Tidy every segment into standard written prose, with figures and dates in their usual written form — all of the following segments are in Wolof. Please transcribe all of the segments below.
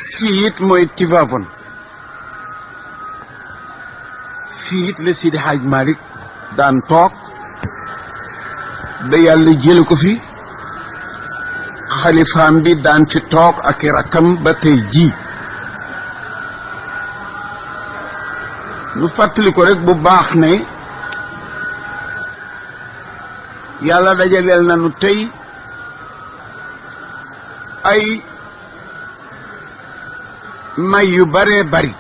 fii it mooy Tivaouane fii it la Sidi Hadj Malick daan toog ba yàlla jële ko fi xalifaam bi daan fi toog ak i rakkam ba tey jii nu fàttali ko rek bu baax ne yàlla dajaleel nañu tey ay may yu baree bari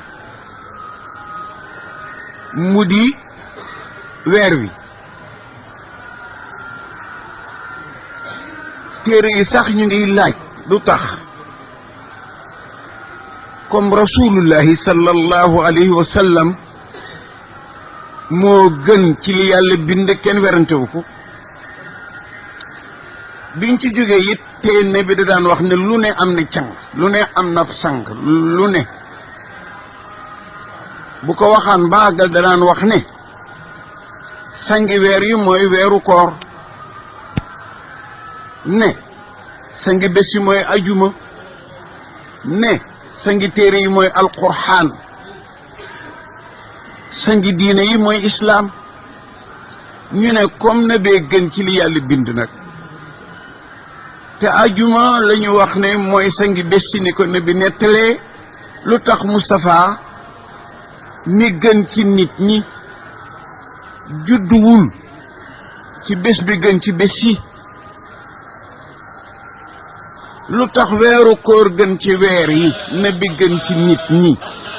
mu di weer wi téere yi sax ñu ngi laaj lu tax comme rasulullahi sallallahu alayhi wa sallam moo gën ci li yàlla bind kenn werantewu ko biñ ci jógee it te ne bi da daan wax ne lu ne am na càng lu ne am na sang lu ne bu ko waxaan baagal da daan wax ne sangi weer yi mooy weeru koor ne sangi bés yi mooy ajuma ne sangi téere yi mooy alquraan sangi diine yi mooy islaam ñu ne comme na bee gën ci li yàlla bind nag te ajuma la ñu wax ne mooy sangi bés si ni ko ne bi nettalee lu tax Moustapha mi gën ci nit ñi judduwul ci bés bi gën ci bés yi lu tax weeru koor gën ci weer yi ne bi gën ci nit ñi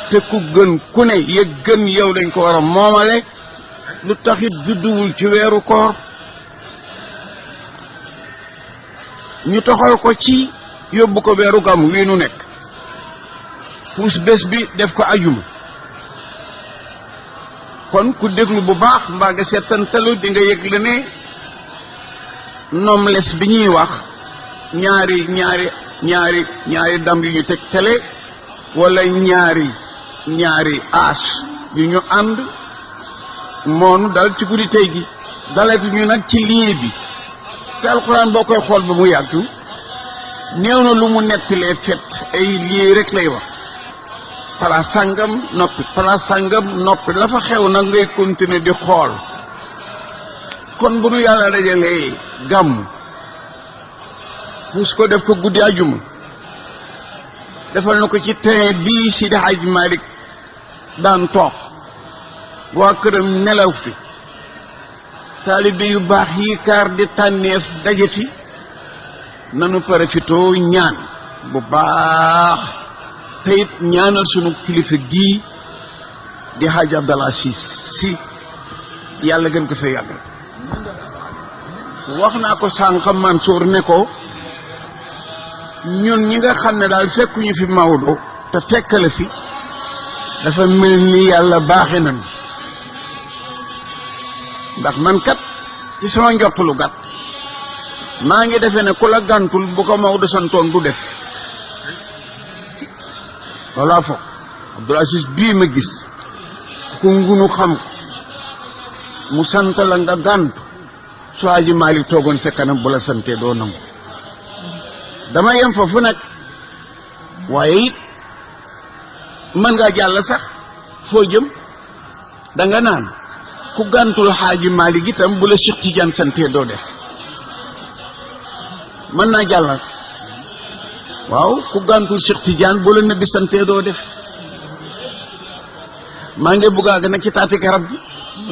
te ku gën ku ne ya gën yow lañ ko war a moomale lu tax it judduwul ci weeru koor ñu toxal ko ci yóbbu ko weeru gàmmu wii nu nekk puus bés bi def ko ajuma kon ku déglu bu baax mbaa nga seetantalu di nga yëg la ne nomles bi ñuy wax ñaari dam yu ñu teg tele wala ñaari aas yu ñu ànd moonu dal ci guddi tey gi dalati ñu nag ci lii bi te alxuraan boo koy xool ba mu yàggu néew na lu mu nettalee fet ay lii rek lay wax pala sàngam noppi la fa xew nag ngay continuer di xool kon bu nu yàlla dajalee gàmm puus ko def ko guddi ajuma defal na ko ci terrain bii Sidi Hadj Malick daan toog waa këram nelaw fi taalibe yu baax yi kaar di tànneef dajati nanu parafitoo ñaan bu baax te it ñaanal sunu kilifa gii di Hadj Abdal Aziz Sy yàlla gën ko fee yàggal wax naa ko sànq Mansour ne ko ñun ñi nga xam ne daal fekkuñu fi Maodo te fekkale fi dafa mel ni yàlla baaxe nañu ndax man kat ci sama njottulu gàtt maa ngi defee ne ku la gàntul bu ko Maodo santoon du def walla foog Abdul Aziz bii ma gis ku ngunu xam ko mu sant la nga gàntu su Aji Maalik toogoon sa kanam bu la santee doo nangu dama yem fa fu nekk waaye it mën ngaa jàll sax foo jëm danga naan ku gàntul Xaaji Maalik itam bu la Cheikh Tidiane santee doo def mën naa jàll waaw ku gàntul Cheikh Tidiane bu la Nabi santee doo def maa ngi buggaa nag ci taati garab gi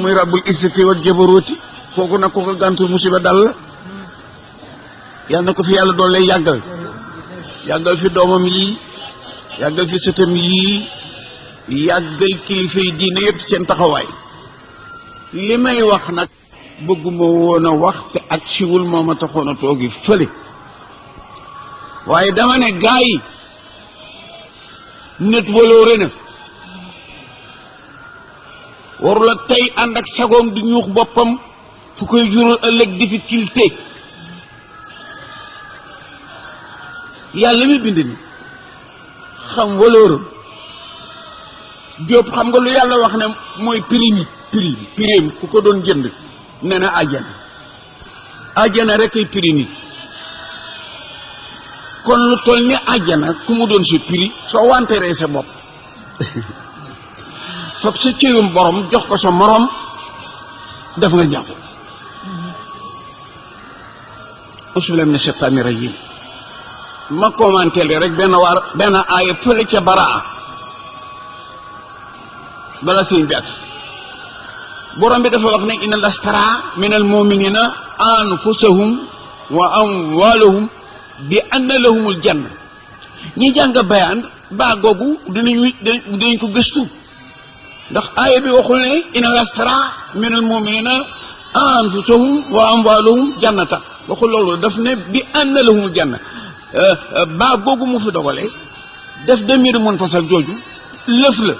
muy rabbul izzati wal jabarooti kooku nag ku ko gàntul musiba dal la yàlla na ko fi yàlla doon lay yàggal fi doomam yii yàggal fi sëtam yii yàggal kilifa yi diine yëpp seen taxawaay li may wax nag bëgguma woon a wax te ak siwul moo ma taxoon a toogi fële waaye dama ne gaa yi nit waloore na warula tey ànd ak sagoom di ñuux boppam fu koy jural ëllëg difficulté yàlla mi bind ni xam walooram Jóob xam nga lu yàlla wax ne mooy prix ku ko doon jënd nee na àjjana rek ay prix nit kon lu toll ni àjjana ku mu doon sa prix soo wanteeree sa bopp fab sa cërum borom jox ko sa morom def nga njàpp usbillahi mina shaytaani rajim ma commenté li rek benn aaya fële ca baraa bala sëñ bi at borom bi dafa wax ne inna lastara min al muminina anfusahum wa amwalahum bi anna lahumul janna ñi jàng bayaan baa googu dinañ ko gëstu ndax aaya bi waxul ne inna lastara min al muminina anfusahum wa amwalahum jannata waxul loolu daf ne bi anna lahumul janna baa googu mu fi dogale def demir mun fasal jooju lëf la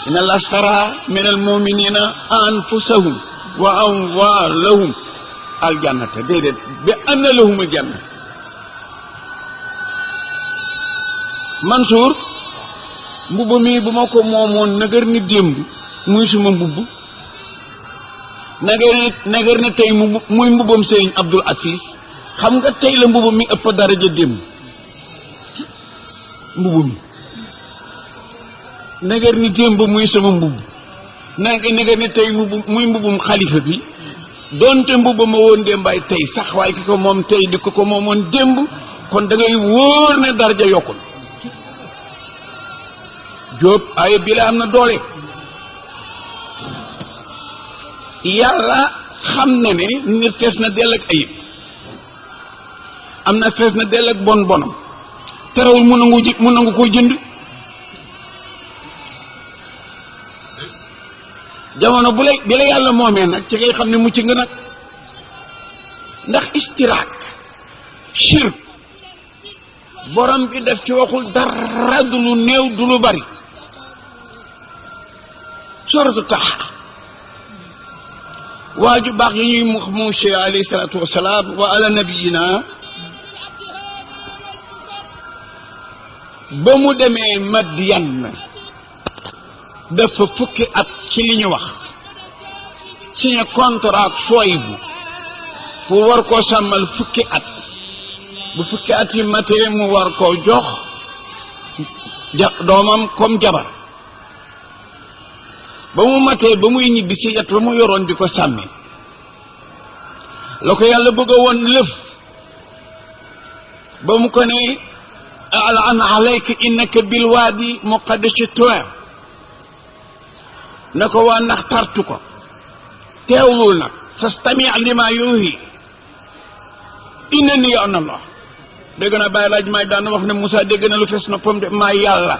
inna lastara min al muminina anfusahum wa amwalahum aljannata déedéet bi anna lahumul janna Mansour mbubb mi bu ma ko moomoon nagar ni démb muy suma mbubb nagar ni tey muy mbubbam Sëriñ Abdul Aziz xam nga tey la mbubb mi ëpp daraja démb mbubb mi nagar ni démb muy sama mbubb nagar ni tey muy mbubbum xalifa bi doonte mbubb ma woon démbaay tey sax waaye ki ko moom tey di ko moomoon démb kon da ngay wóor ne daraja yokkul Jóob ay bi la am na doole yàlla xam na ne nit fees na dell ak ayib am na fees na dell ak bon bonam terewul mu nangu koo jënd jamono bi la yàlla moomee nag ci ngay xam ne mucc nga nag ndax istiraak shirk borom bi def ci waxul dara du lu néew du lu bari suratu Taha waaju baax yi ñuy Muusaa alayhi salaatu wasalaam wa ala nabiyina ba mu demee Madyan dafa fukki at ci li ñu wax signé contrat ak Suwaybu pour war koo sàmmal fukki at bu fukki at yi matee mu war koo jox doomam comme jabar ba mu matee ba muy ñibbi si yet ba mu yoroon di ko sàmmi la ko yàlla bëgg a woon lëf ba mu ko ne an alayka innaka bil waadi muqaddasi tuwa na ko waa ndax tartu ko teewlul nag fastami lima yuhi innani ana Allah dégg na bàyyi laaj may daan wax ne Moussa dégg na lu fees noppam de maa yàlla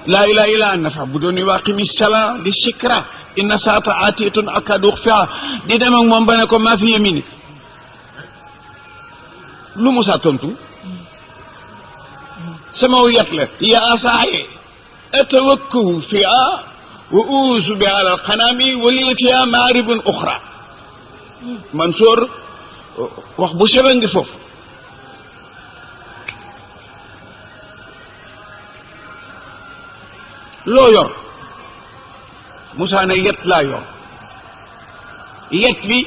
laa ilaaha illa anta fa'budni wa aqimi salaa li shikra inna saata aatiyatun akadu ukhfiha di dem ak moom ba ne ko maa fi yamini lu Moussa tontu sama yat la ya asaaye atawakkalu fiha wa uusu bi ala alqanami wa li fiha maaribun uxra Mansour wax bu sebe ngi foofu loo yor Moussa ne yet laa yor yet bi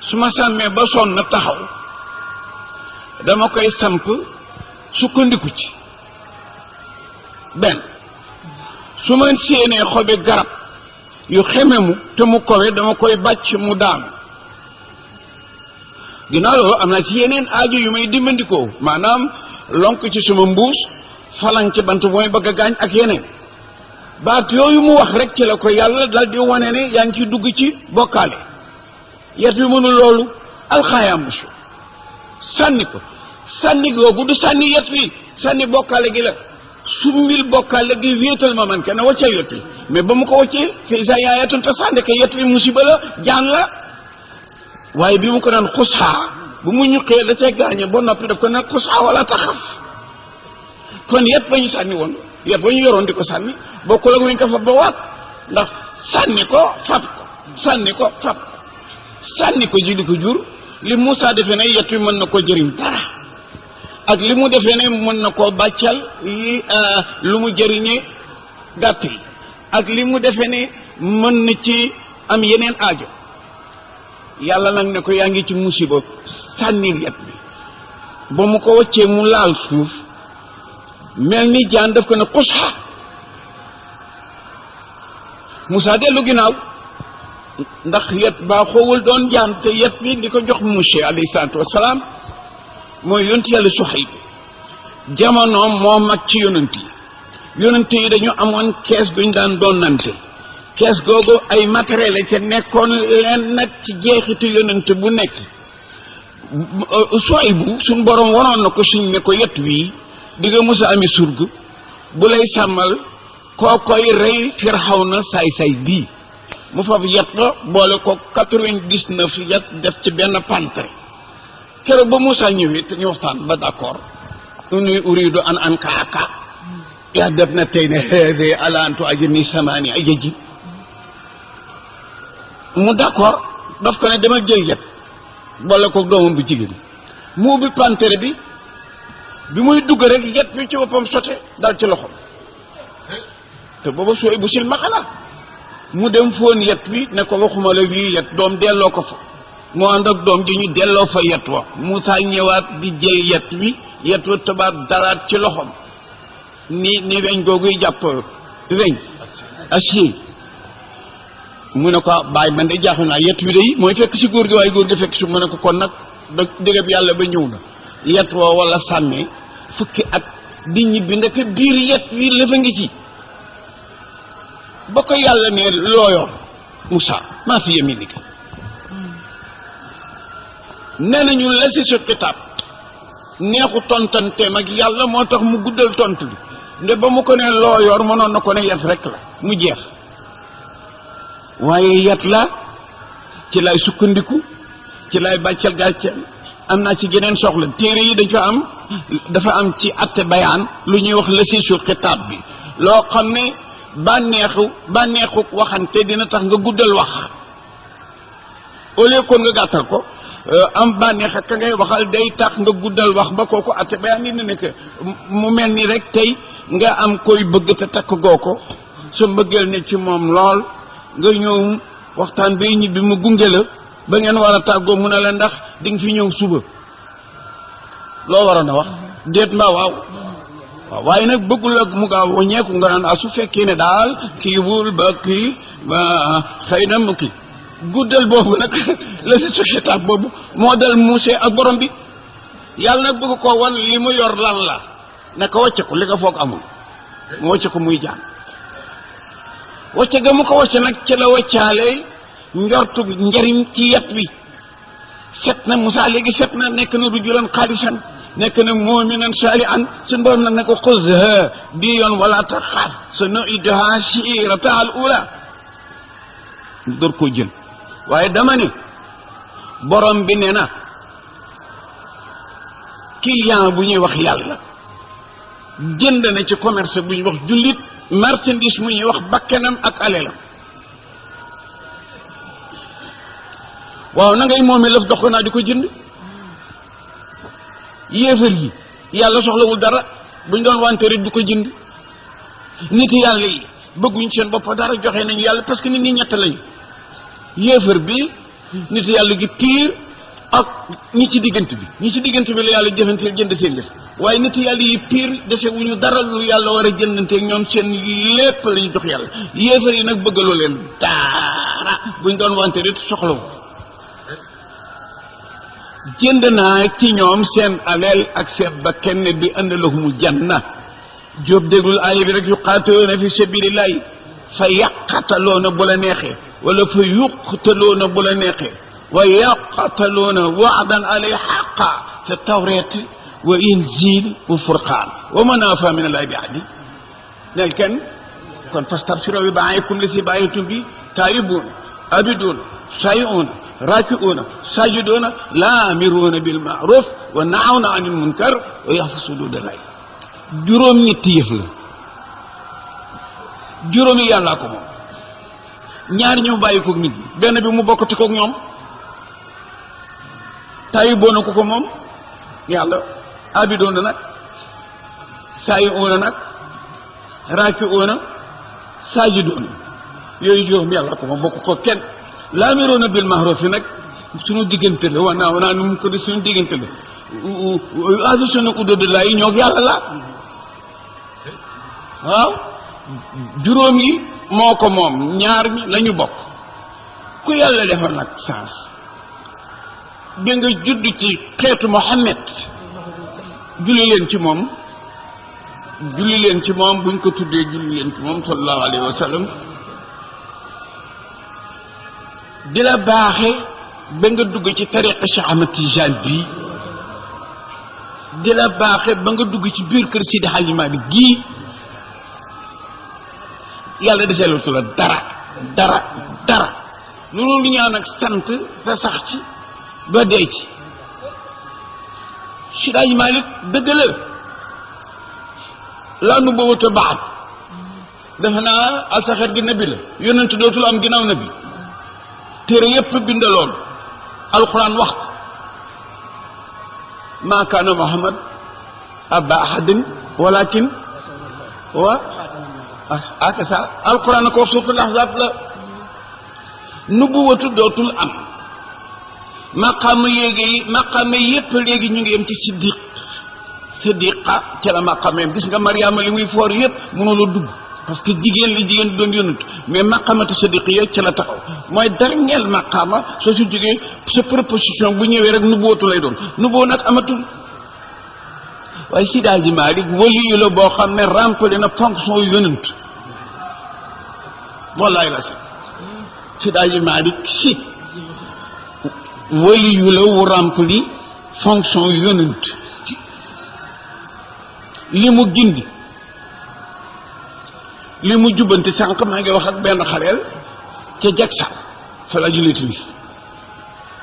su ma sàmmee ba sonn na taxaw dama koy samp sukkandiku ci benn su ma séenee xobi garab yu xememu te mu kowe dama koy bàcc mu daanu ginnaaw loolu am na ci yeneen aajo yu may dimbandikoo maanaam lonk ci suma mbuus falang ci bant mooy bëgg a gaañ ak yeneen baat yooyu mu wax rek ci la ko yàlla dal di wane ne yaa ngi ci dugg ci bokkaale yet bi mënul loolu alxayaamusu sànni ko sànni googu du sànni yet wi sànni bokkaale gi la summil bokkaale gi wéetal ma man kenn wàccee yet wi mais ba mu ko wàccee fi sa yaayatun te sànni ko yet wi musiba la jaan la waaye bi mu ko daan xusxaa bu mu ñuqee da cee gaañe ba noppi daf ko ne xusxaa wala taxaf kon yet ba ñu sànni woon yet ba ñu yoroon di ko sànni bokkul ak ñu ko fab ba waat ndax sànni ko fab ko sànni ko fab ko sànni ko ji di ko jur li Moussa defee ne yet wi mën na ko jëriñ dara ak li mu defee ne mën na koo bàccal yi lu mu jëriñee gàtt yi ak li mu defee ne mën na ci am yeneen aajo yàlla nag ne ko yaa ngi ci musiba sànnil yet bi ba mu ko waccee mu laal suuf mel ni jaan daf ko ne xusxa Moussa dellu ginnaaw ndax yet baa xoowul doon jaan te yet bi di ko jox monsieur alayhi salaatu wasalaam mooy yonent yàlla Suhayb jamonoom moo mag ci yonent yi dañu amoon kees guñ daan donnante kees googu ay matériel la ca nekkoon leen nag ci jeexitu yonent bu nekk Suhaybu suñ borom waroon na ko suñ ne ko yet wii di nga mës a ami surg bu lay sàmmal koo koy rey Firawna saay-saay bii mu fab yet la boole ko 99 yet def ci benn pantre keroog ba Moussa ñëwee te ñu waxtaan ba d'accord uni uridu an ankaaka yaa def na tey ne haade ala an tu'ajirni samaani ajaji mu d'accord daf ko ne demal jël yet boole ko doomam bu jigéen mu ubbi pantre bi muy dugg rek yet bi ci boppam sote dal ci loxo te booba sooy bu sil maxala mu dem foon yet wi ne ko waxuma la wii yet doom delloo ko fa mu ànd ak doom ji ñu delloo fa yet wa Moussa ñëwaat di jël yet wa tabaat dalaat ci loxom ni weñ googuy jàpp weñ acier mu ne ko bàyyi man de jaaxu naa yet wi day mooy fekk si góor gi waaye góor gi fekk si mu ne ko kon nag da dégab yàlla ba ñëw na yet wa wala sànnee fukki at di ñibbi ndeke biir yet wi la fa ngi ci ba ko yàlla ne looyoon Moussa maa fi yaminika nee nañu la si su kitaab neexu tontanteem ak yàlla moo tax mu guddal tontu bi nde ba mu ko ne looyoor mënoon na ko ne yet rek la mu jeex waaye yet la ci lay sukkandiku ci lay bàccel gàcceel am naa ci geneen soxla téere yi dafa am ci atte bayaan lu ñuy wax la si su kitaab bi loo xam ne bànneexu waxante dina tax nga guddal wax au lieu kon nga gàttal ko am bànneex ak ka ngay waxal day tax nga guddal wax ba kooku atte bayaan ni nekk mu mel ni rek tey nga am koy bëgg te takk goo ko sa mbëggeel ne ci moom lool nga ñëw waxtaan bay ñibbi mu gunge la ba ngeen war a tàggoo mu ne la ndax di nga fi ñëw suba loo waroon a wax déet mbaa waaw waaye nag bëggul ak mu gaaw waññeeku nga naan su fekkee ne daal kii wul ba kii ba xëy na mu kii guddal boobu nag la si société boobu moo dal Moussa ak borom bi yàlla nag bëgg ko wan li mu yor lan la ne ko wàcce ko li nga foog amul mu wàcce ko muy jaan wàcce ga mu ko wàcce nag ci la wàccaale njortu njariñ ci yet wi set na Moussa léegi set na nekk na rujulan xaalisan nekk na mu'minan saalihan suñu borom nag ne ko xuzha bii yoon wala taxaaf sanu'iiduhaa siiratahaa al-uulaa door koo jël waaye dama ne borom bi ne na client bu ñuy wax yàlla jënd na ci commerce bu ñuy wax jullit marchandise mu ñuy wax bakkanam ak alelam waaw na ngay moomee lëf dox naa di ko jënd yéefar yi yàlla soxlawul dara buñ doon wante rek du ko jënd nit yàlla yi bëgguñ seen bopp dara joxe nañu yàlla parce que nit ñi ñett lañu yéefar bi nit yàlla gi piir ak ñi ci diggante bi la yàlla jëfanteel jënd seen lëf waaye nit yàlla yi piir dese wuñu dara lu yàlla war a jëndanteeg ñoom seen lépp la ñu jox yàlla yéefar yi nag bëggaloo leen dara buñ doon wante rek soxlawu jënd naa ci ñoom seen aleel ak seen bakkan bi andalahumul janna jóob déglul aaya bi rek yuqaatiluuna fi sabilillahi fa yaqataloona bu la neexee wala fa yuqtaloona bu la neexee wa yaqataloona waadan alay xaqa fi tawreet wa injil wa furqaan wa manaafa min allahi bi ahdi nel kenn kon fastabsiroo bi baa'ikum lasi baaya'tum bi taa'ibuun abiduun saayi'uun raaki'uuna saajiduuna laamiruuna bil ma'ruuf wa nahawna anil munkar wa yaxfasuuna huduudallaahi juróom ñetti yëf la juróomi yàllaa ko moom ñaari ñëw bàyyi koog nit ñi benn bi mu bokkati koog ñoom taayiboona ko moom yàlla abidoona nag saayi'uuna nag raaki'uuna saajiduuna yooyu juróom yàllaa ko moom bokk ko kenn laamiruuna bil ma'ruuf nag suñu diggante la wanaa nu mu ko di suñu diggante la ahlu sunna ududullah yi ñoo yàlla la waaw juróom yi moo ko moom ñaar ñi lañu bokk ku yàlla defar nag sens bi nga judd ci xeetu Muhammad julli leen ci moom buñ ko tuddee julli leen ci moom sallallahu alayhi wa sallam di la baaxe ba nga dugg ci tariqa Cheikh Ahmad Tijaan bii di la baaxe ba nga dugg ci biir kër Sidi Hadji Malick gii yàlla deseelatu la dara loolu lu ñaan ak sant te sax ci ba dee ci Sidi Hadji Malick dëgg la nu boobu baax defe naa alsaxeet gi nabi la yonent dootul am ginnaaw nabi téere yépp bindaloon alquran wax ko maa kaana Muhammad aba ahadin walakin wa akasa alquran na ko wax suuratul ahzab la nubuwatu dootul am maqaama yépp léegi ñu ngi yem ci siddiqa ca la maqaama yem gis nga Mariama li muy foor yépp mënuloo dugg parce que jigéen doon yonent mais maqaamatu siddiqiya ca la taxaw mooy dernier maqaama soo si jógee sa proposition bu ñëwee rek nubuwatu lay doon nubuwa nag amatul waaye Seydi Hadji Malick waliyu la boo xam ne rempli na fonction yonent wallaay la si Seydi Hadji Malick si waliyu la wu rempli fonction yonent li mu gindi li mu jubbante sànq maa ngi wax ak benn xareel ca Jaksaaw fa la julli timis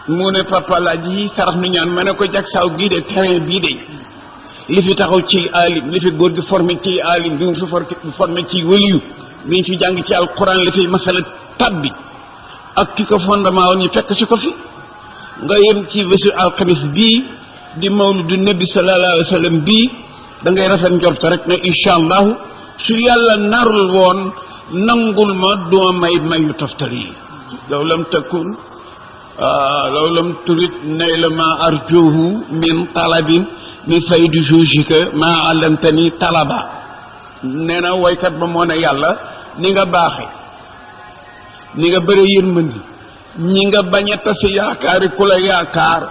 mu ne papa laaj yi sarax nu ñaan ma ne ko Jaksaaw gii de terrain bii de li fi taxaw ci alim li fi góor gi formé ci alim bi mu fi formé ci waliyu bi ñu fi jàng ci alquran li fi masala tabbi ak ki ko fondement woon ñu fekk si ko fi nga yem ci bésu alxamis bii di mawludu nabi sallallahu alayhi wa sallam bii da ngay rafet njort rek ne incha allahu su yàlla narul woon nangul ma duma may lu toftali yi law lam turit nayla ma arjuhu min talabin mi faydu jugika ma allamtani talaba nee na woykat ba moo ne yàlla ni nga baaxe ni nga bëre yërmandi ñi nga bañ a tasi yaakaari ku la yaakaar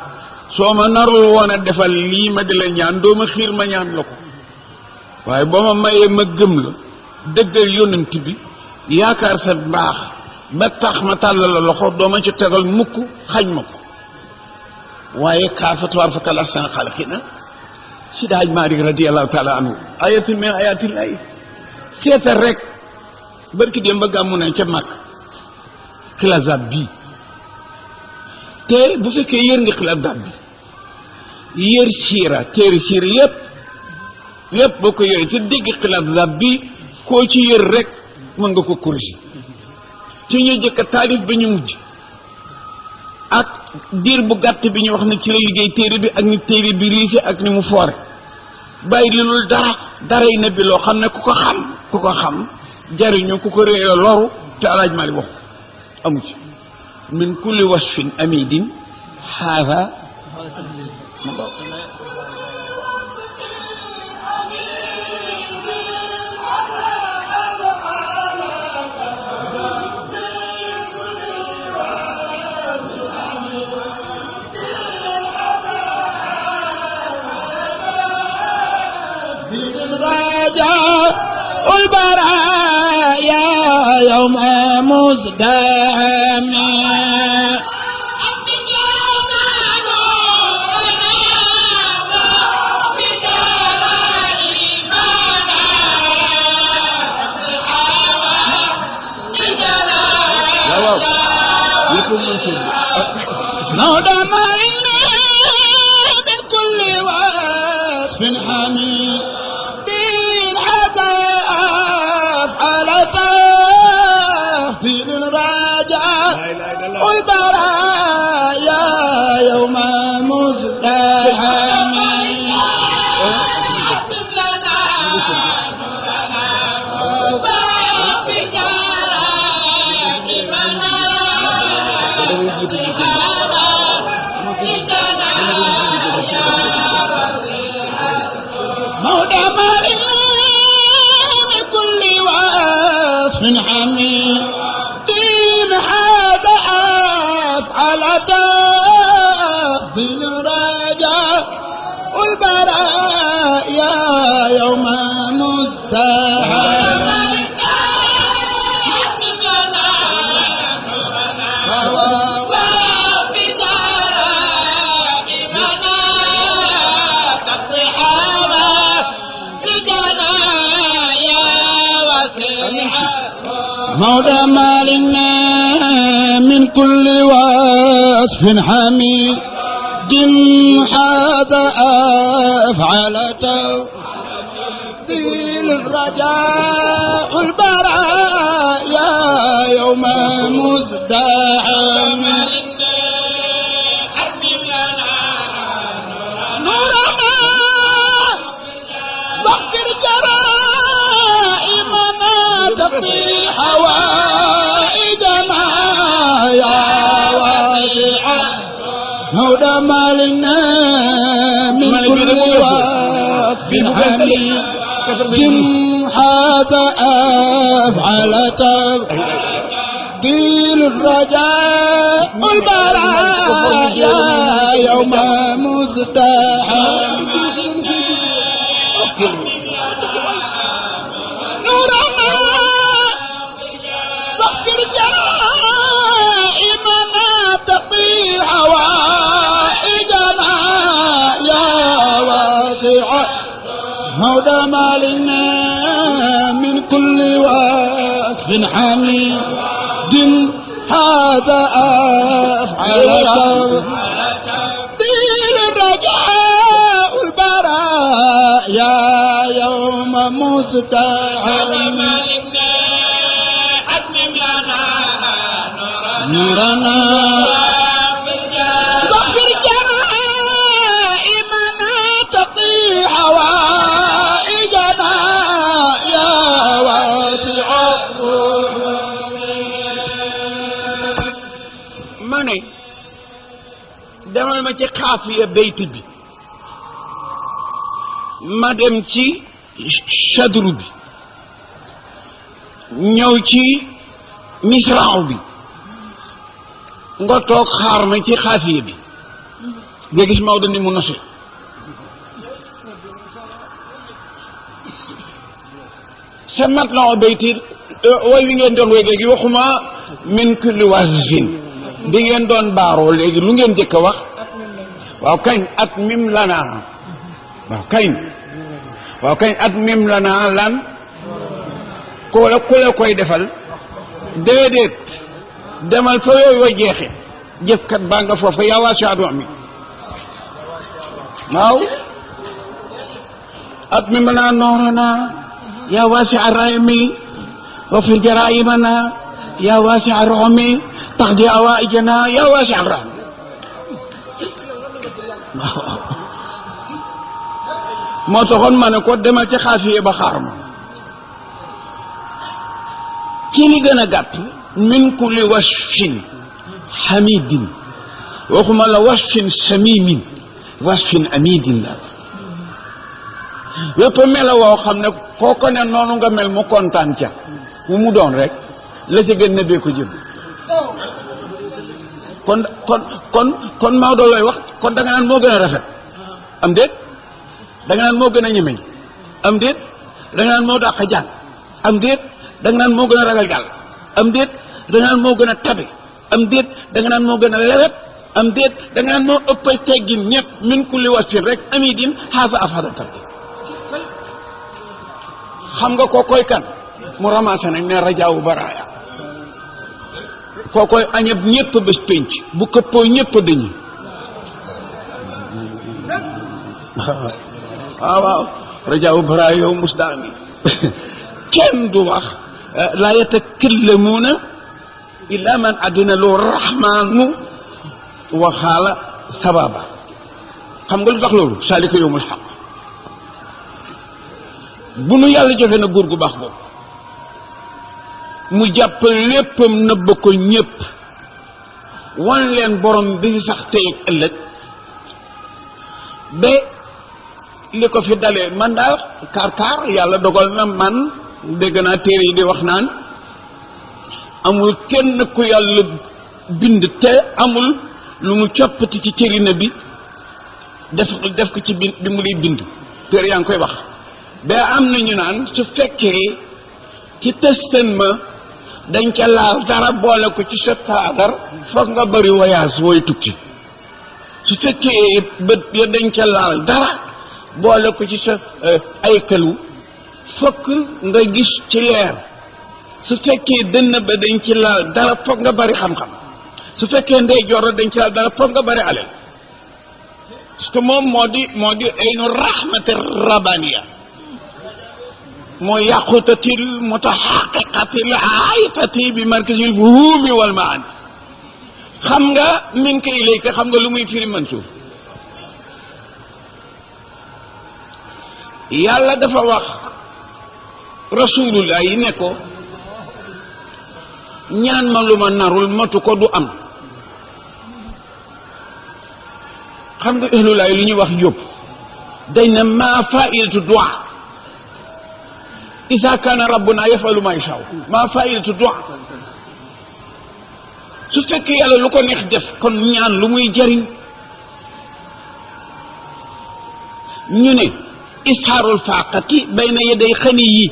soo ma narul woon a defal lii ma di la ñaan doo ma xiir ma ñaan la ko waaye boo ma mayee ma gëm la dëggal yonent bi yaakaar sa mbaax ba tax ma tàllal la loxo doo ma ci tegal mukk xañ ma ko waaye kaafatuwaar fa kala san xalqina Seydi Hadji Malick radiyallahu taala anhu ayatin min ayatillahi seetal rek barki dem ba gàmmu nañ ca màkk xilaasab bii te bu fekkee yër nga xilaasab bi yër siira téere siira yépp boo ko yëree te dégg xilaasab bi koo ci yër rek mën nga ko corriger ci ñu jëkk taalif ba ñu mujj ak diir bu gàtt bi ñu wax ne ci la liggéey téere bi ak ni téere bi riise ak ni mu foore bàyyi li loolu dara yi nabi loo xam ne ku ko xam jariñu ku ko réer loru te alaaj mali wax amu ci min kulli wasfin amidin haada البرايا يوم مزدهم نودى مرنا من كل وصف حميد في الرجاء والبرايا يوم مزدهم رجاء البرايا يوم مزدحم مولى مالنا من كل وصف حميد هذا أفعل تفضيل الرجاء البرايا يوم مزدحم نورنا واغفر جرائمنا تقي حوائجنا يا واسع هدى مالنا من كل وصف حميد هذا أفعل تفضيل الرجاء البرايا يوم مزدحم نورنا واغفر جرائمنا تقي حوائجنا يا واسع هدى مالنا من كل وصف حميد هذا أفعل تفضيل الرجاء البرايا يوم مزدحم نورنا واغفر جرائمنا تقي حوائجنا يا واسع ma ne demal ma ci xaafiya bayt bi ma dem ci chadru bi ñëw ci misraaw bi nga toog xaar ma ci xaafiya bi nga gis Maodo ni mu nose sa mat la bayti way wi ngeen doon way léegi waxuma min kulli wasfin bi ngeen doon baaroo léegi lu ngeen jëkk a wax waaw kañ at mim lanaa waaw kañ at mim lanaa lan ku la koy defal déedéet demal fa yooyu wa jeexe jëfkat baa nga foofa yaa waa si adu mi waaw at mim lanaa noorana yaa waa si araymi wa fi jaraimana yaa waa si aromi tax di awaïjana yaa waa si arahmi moo taxoon ma ne ko demal ci xaafiye ba xaar ma ci li gën a gàtt min kulli wasfin hamidin waxuma la wasfin samimin wasfin amidin la yëpp mela woo xam ne kooko ne noonu nga mel mu kontaan ca mu doon rek la ca gën nebee ko jëm kon Maodo looy wax kon da nga naan moo gën a rafet am déet da nga naan moo gën a ñemeñ am déet da nga naan moo dàq jàng am déet da nga naan moo gën a ragal yàlla am déet da nga naan moo gën a tabe am déet da nga naan moo gën a lewet am déet da nga naan moo ëppay teggin ñëpp min kulli wasfin rek amidin xaasa afadatal xam nga koo koy kan mu ramassé nag ne rajaawu baraaya koo koy añab ñëpp bés pénc bu këppoo ñëpp dañu waaw rajaawu baraaya yow musdaami kenn du wax laa yatakallamuuna illa man adina lu rahmaanu waxaala sababa xam nga lu tax loolu saalika yowmul xaq bu nu yàlla joxe na góor gu baax boobu mu jàpp léppam nëbb ko ñëpp wan leen borom bi fi sax tey ak ëllëg ba li ko fi dalee man daal kaar yàlla dogal na man dégg naa téere yi di wax naan amul kenn ku yàlla bind te amul lu mu coppati ci cëri na bi def ko ci bi mu lay bind téere yaa ngi koy wax ba am na ñu naan su fekkee ci testament dañ ca laal dara boole ko ci sa kaadar foog nga bari voyage wooy tukki su fekkee bët ya dañ ca laal dara boole ko ci sa ay këlu fokk nga gis ci leer su fekkee dënn ba dañ ci laal dara foog nga bari xam-xam su fekkee ndeyjoor dañ ci laal dara foog nga bari alal parce que moom moo di aynu rahmati rabbaniya moo yaqutatil mutahaqiqatil aaytati bi markazil fuhumi wal maani xam nga min ka ilayka xam nga lu muy firi Mansuur yàlla dafa wax rasulullah yi ne ko ñaan ma lu ma narul matu ko du am xam nga ahlulaay li ñuy wax yóbbu dañ ne maa faidatu du'a isa kaana rabbuna yafalu ma yashaa maa faidatu du'a su fekkee yàlla lu ko neex def kon ñaan lu muy jariñ ñu ne ishaarul faaqati bayna yaday xani yi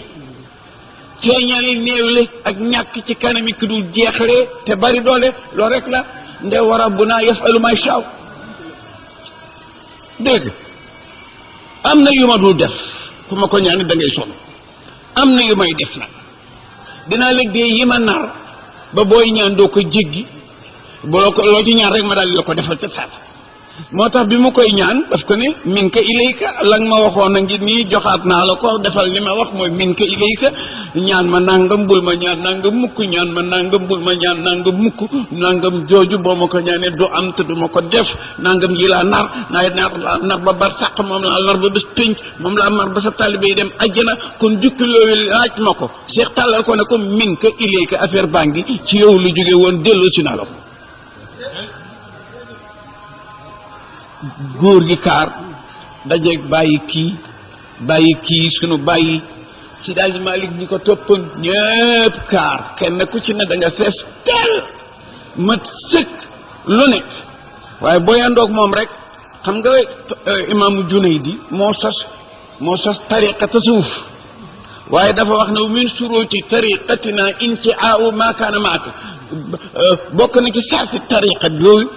feeñali néewle ak ñàkk ci kanami ki dul jeexle te bari doole loolu rek la nde wa rabbuna yafalu ma yashaa dégg am na yu ma dul def ku ma ko ñaani da ngay sonn am na yu may def nag dinaa léeg dee yi ma nar ba booy ñaan doo ko jéggi loo ci ñaan rek ma daal di la ko defal ca saasa moo tax bi mu koy ñaan daf ko ne minka ilayka la nga ma waxoon a ngi nii joxaat naa la ko defal li ma wax mooy minka ilayka ñaan ma nangam bul ma ñaan nangam mukk ñaan ma nangam bul ma ñaan nangam mukk nangam jooju boo ma ko ñaanee du am te du ma ko def nangam yi laa nar nar ba bar sàq moom laa nar ba bés pénc moom laa mar ba sa taalibe yi dem àjjana kon jukki yooyu laaj ma ko Cheikh tàllal ko ne ko minka ilayka affaire baa ngi ci yow lu jóge woon delloo si naa la ko góor gi kaar dajeeg bàyyi kii sunu bàyyi si daal Malik ñi ko toppoon ñëpp kaar kenn ku ci ne da nga fees teel mat sëkk lu ne waaye booyandoog moom rek xam nga imaamu Junaydi moo sos tariqa tasawuf waaye dafa wax ne min suruti tariqatina intiaau ma kaana maaka bokk na ci saasi tariqa yooyu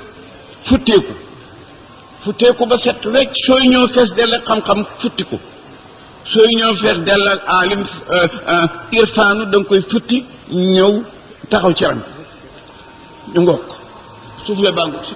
futteeku ba set rek sooy ñëw fees dell ak xam-xam futtiku sooy ñëw fees dell ak alim irfaanu da nga koy futti ñëw taxaw ci ram ñu ngoog suuf la bàngu